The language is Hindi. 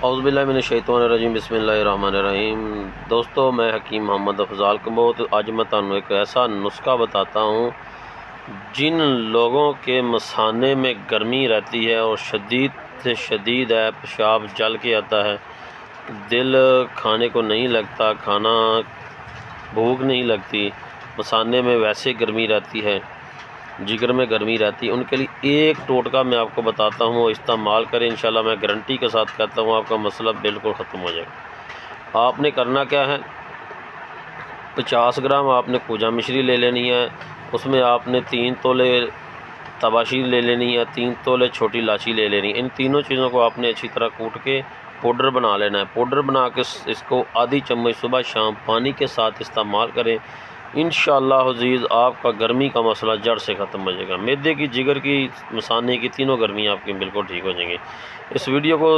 औज़ुबिल्लाहिमिनश्शैतानिर्रजीम बिस्मिल्लाहिर्रहमानिर्रहीम। दोस्तों, मैं हकीम मोहम्मद अफ़ज़ाल कमबोत आज मैं तुहानू एक ऐसा नुस्खा बताता हूँ जिन लोगों के मसाने में गर्मी रहती है और शदीद से शदीद है, पेशाब जल के आता है, दिल खाने को नहीं लगता, खाना भूख नहीं लगती, मसाने में वैसे गर्मी रहती है, जिगर में गर्मी रहती है, उनके लिए एक टोटका मैं आपको बताता हूँ, वो इस्तेमाल करें। इंशाल्लाह मैं गारंटी के साथ कहता हूँ आपका मसला बिल्कुल ख़त्म हो जाएगा। आपने करना क्या है, 50 ग्राम आपने पूजा मिश्री ले लेनी है, उसमें आपने 3 तोले तबाशी ले लेनी है, 3 तोले छोटी इलायची ले लेनी है। इन तीनों चीज़ों को आपने अच्छी तरह कूट के पाउडर बना लेना है। पाउडर बना के इसको आधी चम्मच सुबह शाम पानी के साथ इस्तेमाल करें। इंशाअल्लाह अज़ीज़ आपका गर्मी का मसला जड़ से ख़त्म हो जाएगा। मैदे की, जिगर की, मसाने की, तीनों गर्मी आपकी बिल्कुल ठीक हो जाएंगी। इस वीडियो को